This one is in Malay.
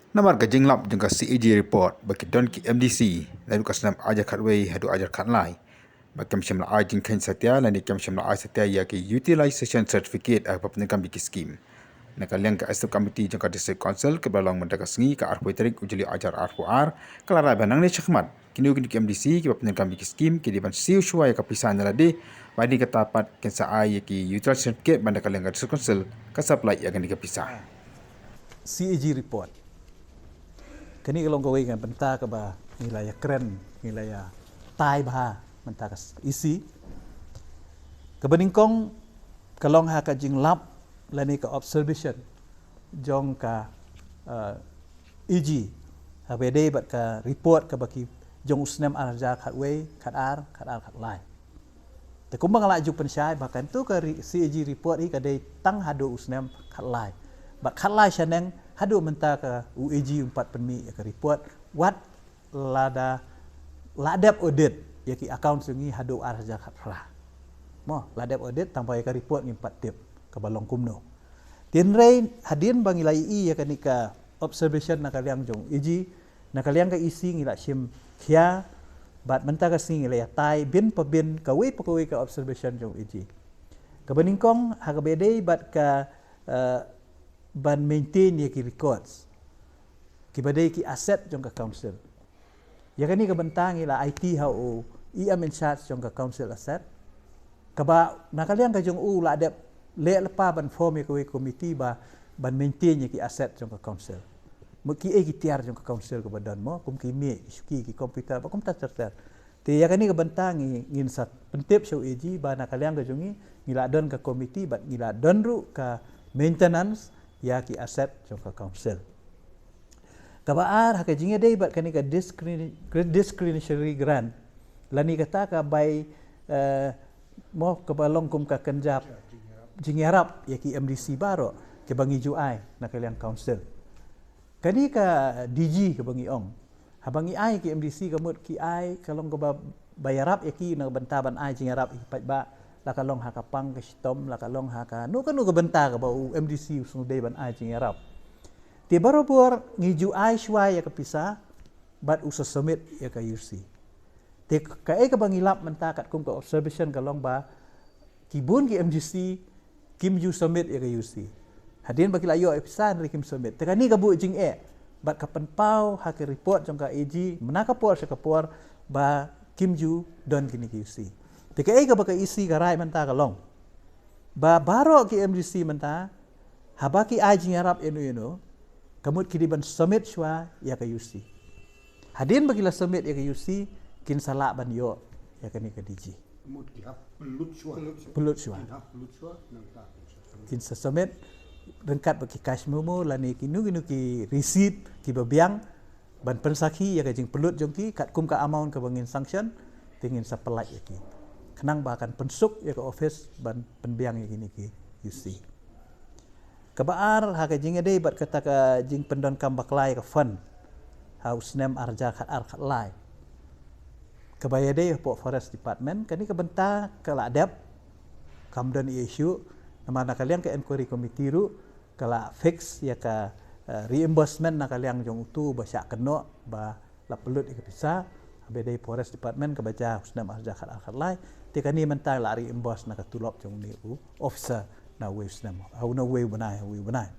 Namar gajing lap jengka CAG report bagi don ki MDC lalu kasnam ajar khatway hadu ajar khatlai bakam shamla ajing khain satya lani kam shamla aj satya ya ki utilization certificate apa penekam biki scheme nakaliang ka asap committee jengka district council ke balong mendaka sengi ka arpoi tarik ujuli ajar arpuar kelara banang ni chakmat kini ki MDC ki penekam biki scheme ki diban siu shua ya kapisan nalade badi katapat kensa ai ki utilization certificate bandakaliang ka district council ka supply ya kan dikapisah CAG report. Kini kalau kau ingat bentar ke bah nilai keren, nilai tai bah bentar isi. Kebeningkong kalau hak jing lab lani ke observation jong ka EG habede bat ka report ke baki jong usnem arja khatway khatar khatlai. Te kumbang la ju pensyai bahkan tu ke CAG report i kadai tang hado usnem khatlai. Bat khatlai shaneng hadu mentah ke UAG 4 penmi ya ke report what ladap audit ya ki account sungi hadu arja khatra mo ladap audit tanpa ya ke report ni 4 tip ke balong kumno tin rain hadin bang ilai ya ke nika observation nakaliang jong EG nakaliang ke isi ngila sim khia bat mentah ke sing ngila tai bin pabin kawe ke observation jong EG ke beningkong ha ke bede bat ka ban maintain ya ki records ki badai ki asset jong ka council ya kani ka bentang ila IT how am in charge jong ka council asset ka ba nakaliang ka jong la ada le lepa ban form ya committee ba ban maintain ya ki asset jong ka council mo ki ki tiar jong ka council ka badan mo kum ki me ki komputer ba kum ta terter te ya kani ka bentang ngin sat pentip show EG ba nakaliang ka jongi ngila don ka committee ba ngila don ru ka maintenance ya ki aset jong ka council kabaar haka jinge dei bat kani ka discretionary grant lani kata ka by mo ka balong kum ka kenjap jinge harap ya ki MDC baro ke bangi juai nakaliang council kani ka DG ke bangi ong habangi ai ki MDC kamut ki ai kalong ka bayarap ya ki na bentaban ai jinge harap ipat ba lakalong haka pang ke stom lakalong haka no kanu ke bentar ke bau MDC usung dei ban ai jing arab ti baru buar ngiju ai shwa ya ke pisa bat usa submit ya ke UC ti ka e ke bangilap menta kat kum ke observation kalong ba kibun ki MDC kim ju submit ya ke UC hadin baki layo e pisa ri kim submit te kani ka bu jing bat ka penpau haka report jong ka AG menaka por sa ka por ba kim ju don kini ki UC Tika ega baka isi karai menta kalong. Ba baro ki MDC menta habaki ajing Arab inu kamut kidiban summit shwa ya ka UC. Hadin bagila summit ya ka UC kin salak ban yo ya ka ni ka DG. Kamut ki hap pelut shwa. Kin sa summit rengkat baki cash memo lani kinu ki receipt ki babiang ban pensaki ya ka jing pelut jongki kat kum ka amount ka bangin sanction tingin sa pelak ya ki. Kenang bahkan pensuk ya ke office ban penbiang ya gini ki UC. Kebaar haka jing ade bat kata ka jing pendon kam baklai ka fund. House name arja khatlai. Kebaya de po forest department kani ke benta ke ladap kamdon issue nama nakaliang ke inquiry committee ru kala fix ya ka reimbursement nakaliang jong utu ba syak keno ba la pelut ke bisa bedai forest department ke baca usnam arja khatlai tikani mentai lari embos nak tulop jong ni officer na wave snam au na wave banai